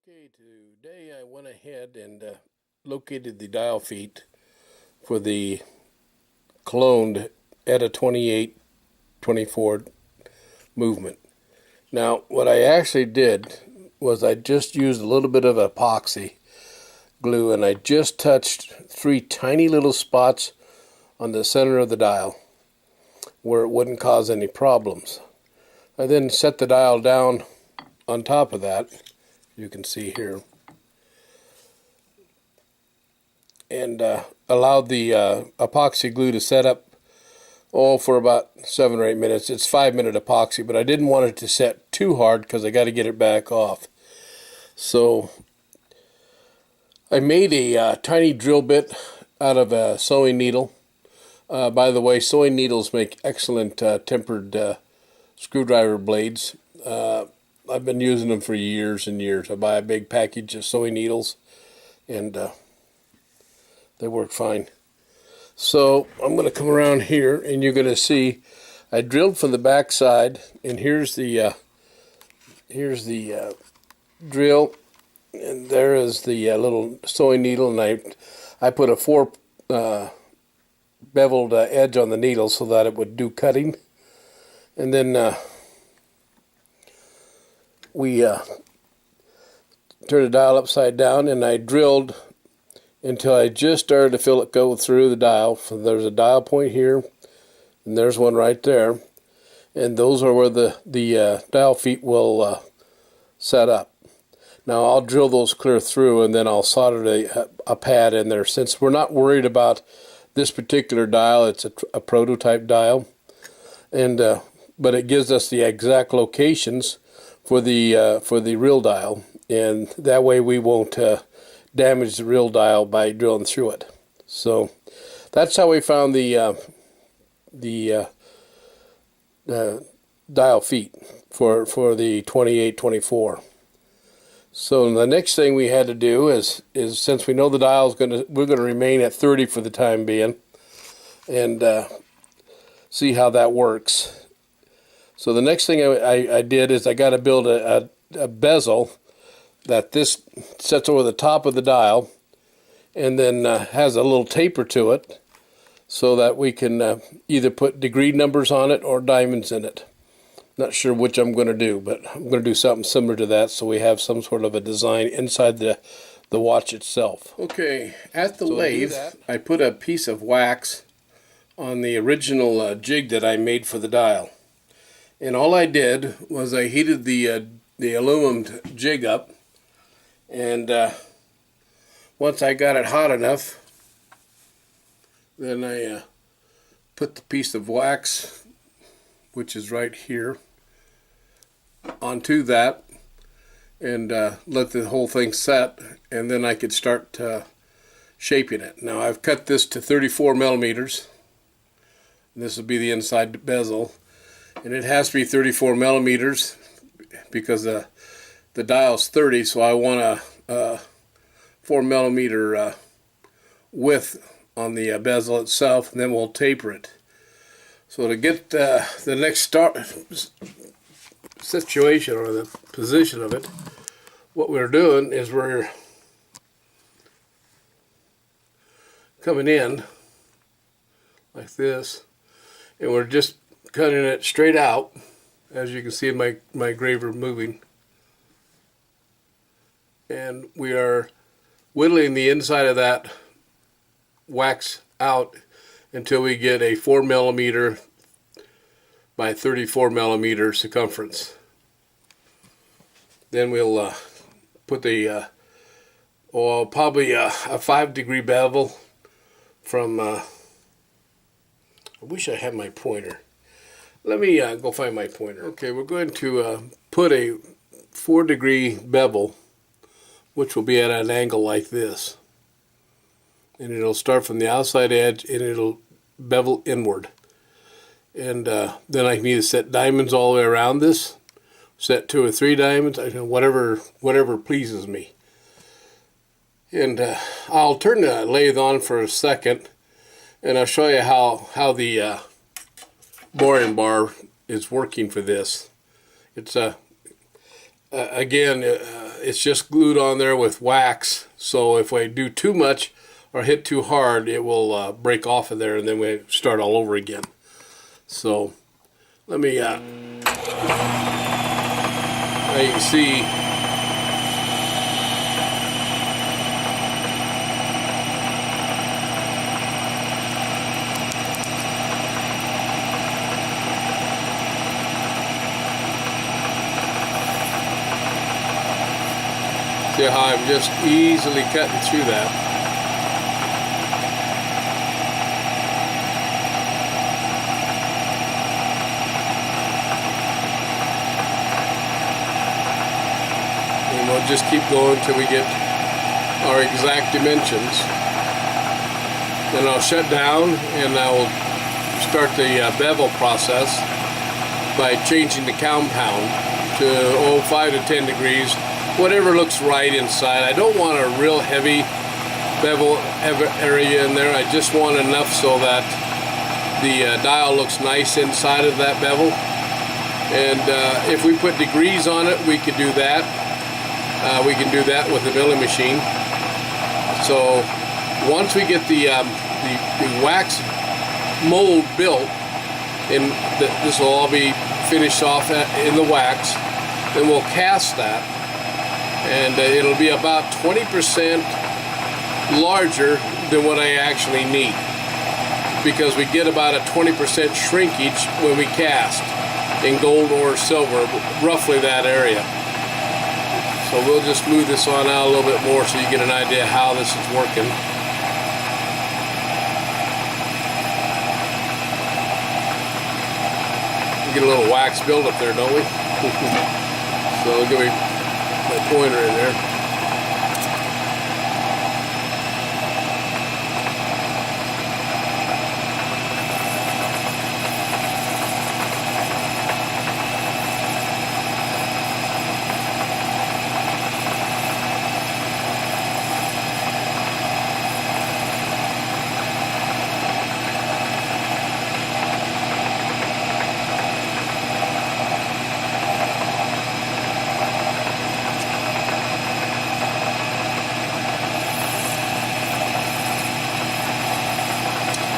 Okay, today I went ahead and located the dial feet for the cloned ETA 2824 movement. Now, what I actually did was I just used a little bit of epoxy glue and I just touched three tiny little spots on the center of the dial where it wouldn't cause any problems. I then set the dial down on top of that, you can see here, and allowed the epoxy glue to set up for about 7 or 8 minutes. It's 5-minute epoxy, but I didn't want it to set too hard because I got to get it back off. So I made a tiny drill bit out of a sewing needle. By the way, sewing needles make excellent tempered screwdriver blades. I've been using them for years and years. I buy a big package of sewing needles and they work fine. So I'm going to come around here and you're going to see I drilled from the back side, and here's the drill, and there is the little sewing needle, and I put a 4 beveled edge on the needle so that it would do cutting. And then we turned the dial upside down, and I drilled until I just started to feel it go through the dial. So there's a dial point here, and there's one right there, and those are where the dial feet will set up. Now I'll drill those clear through, and then I'll solder a pad in there. Since we're not worried about this particular dial, it's a prototype dial, and but it gives us the exact locations for the real dial, and that way we won't damage the real dial by drilling through it. So that's how we found the dial feet for the 2824. So the next thing we had to do is since we know the dial is we're gonna remain at 30 for the time being, and see how that works. So the next thing I did is I got to build a bezel that this sets over the top of the dial, and then has a little taper to it so that we can either put degree numbers on it or diamonds in it. Not sure which I'm going to do, but I'm going to do something similar to that so we have some sort of a design inside the watch itself. Okay, at the lathe, I put a piece of wax on the original jig that I made for the dial. And all I did was I heated the aluminum jig up, and once I got it hot enough, then I put the piece of wax, which is right here, onto that, and let the whole thing set, and then I could start shaping it. Now I've cut this to 34 millimeters. This will be the inside bezel, and it has to be 34 millimeters because the dial's 30, so I want a 4 millimeter width on the bezel itself, and then we'll taper it. So to get the next situation or the position of it, what we're doing is we're coming in like this, and we're just cutting it straight out, as you can see my graver moving, and we are whittling the inside of that wax out until we get a 4 millimeter by 34 millimeter circumference. Then we'll put the probably a 5-degree bevel from I wish I had my pointer. Let me go find my pointer. Okay, we're going to put a 4-degree bevel, which will be at an angle like this. And it'll start from the outside edge and it'll bevel inward. And then I can either set diamonds all the way around this, set 2 or 3 diamonds, whatever pleases me. And I'll turn the lathe on for a second, and I'll show you how the boring bar is working for this. It's again, it's just glued on there with wax. So if we do too much or hit too hard, it will break off of there, and then we start all over again. So let me, now you can see, see how I'm just easily cutting through that. And we'll just keep going till we get our exact dimensions. Then I'll shut down and I will start the bevel process by changing the compound to 5 to 10 degrees. Whatever looks right inside. I don't want a real heavy bevel area in there. I just want enough so that the dial looks nice inside of that bevel. And if we put degrees on it, we could do that. We can do that with the milling machine. So once we get the wax mold built, and this will all be finished off in the wax, then we'll cast that. And it'll be about 20% larger than what I actually need, because we get about a 20% shrinkage when we cast in gold or silver, roughly that area. So we'll just move this on out a little bit more so you get an idea how this is working. We get a little wax buildup there, don't we? So give me my pointer in there.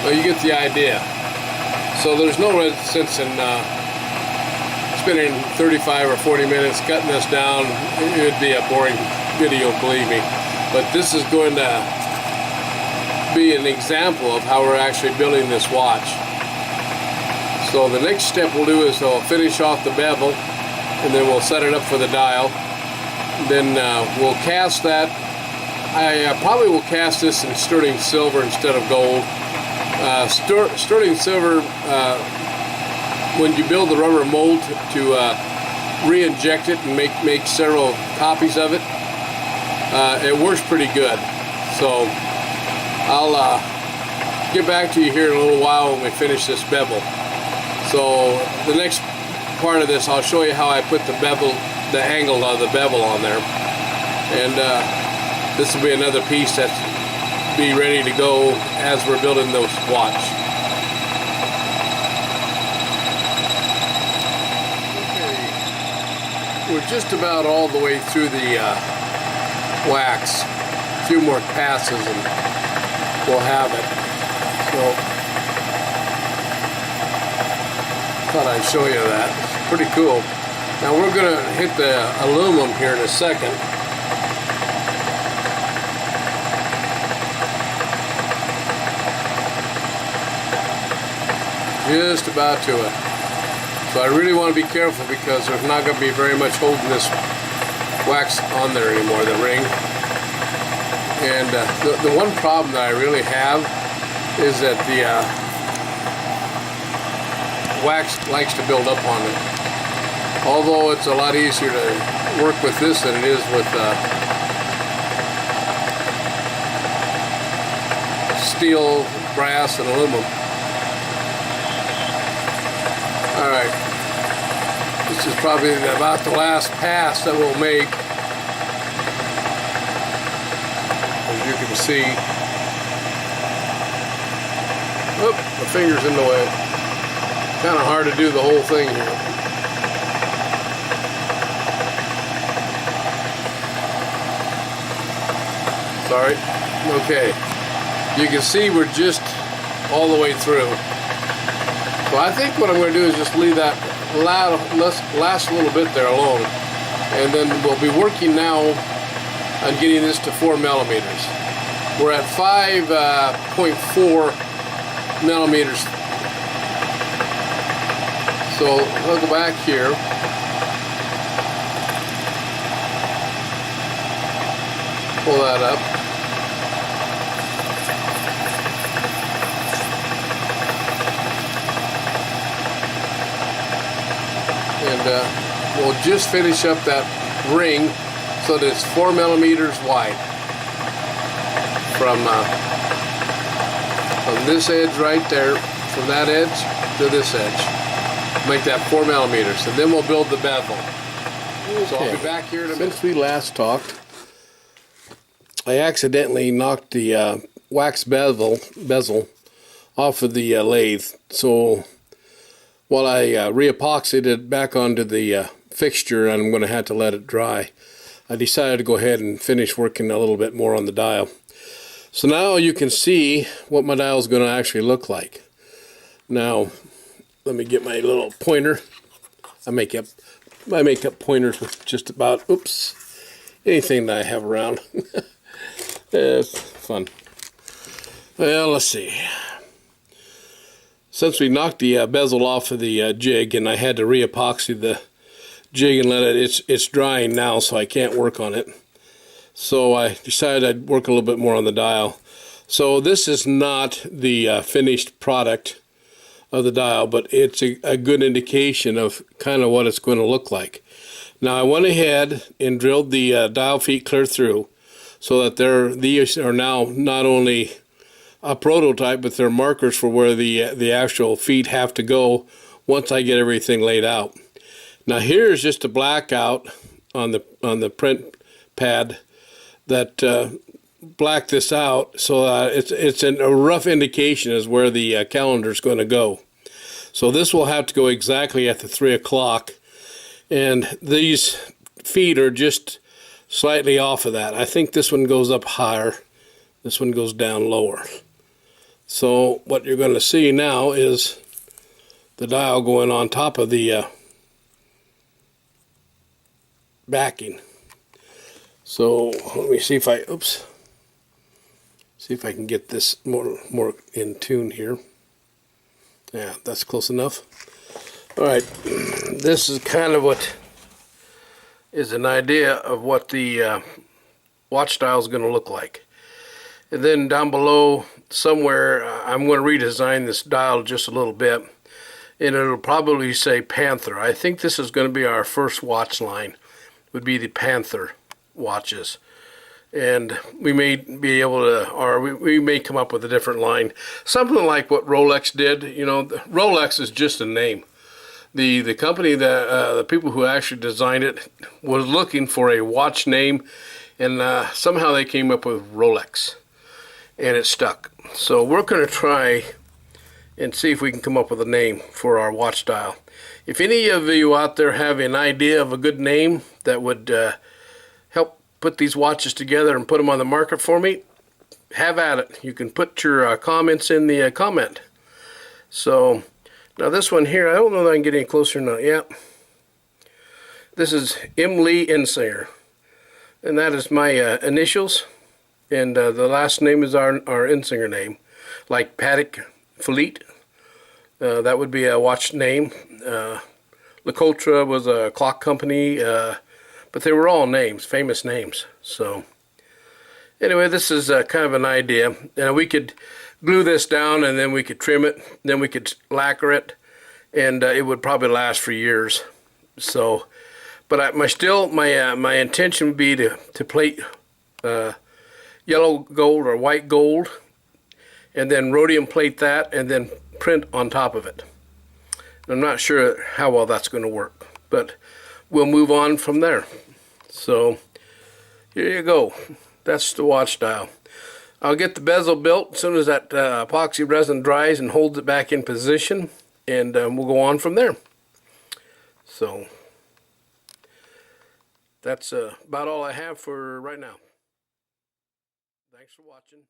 Well, you get the idea. So there's no sense in spending 35 or 40 minutes cutting this down. It would be a boring video, believe me. But this is going to be an example of how we're actually building this watch. So the next step we'll do is we'll finish off the bevel, and then we'll set it up for the dial. Then we'll cast that. I probably will cast this in sterling silver instead of gold. Sterling silver, when you build the rubber mold to re-inject it and make several copies of it, it works pretty good. So I'll get back to you here in a little while when we finish this bevel. So the next part of this, I'll show you how I put the bevel, the angle of the bevel on there, and this will be another piece that's be ready to go as we're building those watch. Okay. We're just about all the way through the wax. A few more passes and we'll have it. So thought I'd show you that. It's pretty cool. Now we're going to hit the aluminum here in a second. Just about to it. So I really want to be careful because there's not going to be very much holding this wax on there anymore, the ring. And the one problem that I really have is that the wax likes to build up on it. Although it's a lot easier to work with this than it is with steel, brass, and aluminum. Alright, this is probably about the last pass that we'll make. As you can see. Oop, my finger's in the way. Kind of hard to do the whole thing here. Sorry. Okay. You can see we're just all the way through. So I think what I'm going to do is just leave that last little bit there alone. And then we'll be working now on getting this to 4 millimeters. We're at 5.4 millimeters. So I'll go back here. Pull that up. And we'll just finish up that ring so that it's 4 millimeters wide from this edge right there, from that edge to this edge. Make that 4 millimeters, and then we'll build the bezel. Okay. So I'll be back here in a minute. Since we last talked, I accidentally knocked the wax bezel off of the lathe. So while I re-epoxied it back onto the fixture, and I'm going to have to let it dry, I decided to go ahead and finish working a little bit more on the dial. So now you can see what my dial is going to actually look like. Now, let me get my little pointer. I make up pointers with just about, anything that I have around. It's fun. Well, let's see. Since we knocked the bezel off of the jig, and I had to re-epoxy the jig and let it's drying now, so I can't work on it. So I decided I'd work a little bit more on the dial. So this is not the finished product of the dial, but it's a good indication of kind of what it's going to look like. Now I went ahead and drilled the dial feet clear through, so that these are now not only a prototype, but they're markers for where the actual feet have to go once I get everything laid out. Now here's just a blackout on the print pad that blacked this out, so it's a rough indication as where the calendar is going to go. So this will have to go exactly at the 3 o'clock, and these feet are just slightly off of that. I think this one goes up higher, this one goes down lower. So what you're going to see now is the dial going on top of the backing. So let me see if I can get this more in tune here. Yeah, that's close enough. All right, this is kind of what is an idea of what the watch dial is going to look like. And then down below somewhere, I'm going to redesign this dial just a little bit, and it'll probably say Panther. I think this is going to be our first watch line, would be the Panther watches. And we may be able to, or we may come up with a different line. Something like what Rolex did. You know, Rolex is just a name. The company, the people who actually designed it was looking for a watch name, and somehow they came up with Rolex, and it stuck. So we're going to try and see if we can come up with a name for our watch dial. If any of you out there have an idea of a good name that would help put these watches together and put them on the market for me, have at it. You can put your comments in the comment. So now this one here, I don't know if I can get any closer or not. Yeah, this is M. Lee Insinger, and that is my initials, and the last name is our Insinger name, like Patek Philippe. That would be a watch name. Lecoultre was a clock company, but they were all names, famous names. So anyway, this is kind of an idea. We could glue this down, and then we could trim it, then we could lacquer it, and it would probably last for years. So, but my intention would be to plate yellow gold or white gold, and then rhodium plate that, and then print on top of it. I'm not sure how well that's going to work, but we'll move on from there. So here you go. That's the watch dial. I'll get the bezel built as soon as that epoxy resin dries and holds it back in position, and we'll go on from there. So that's about all I have for right now. Thanks for watching.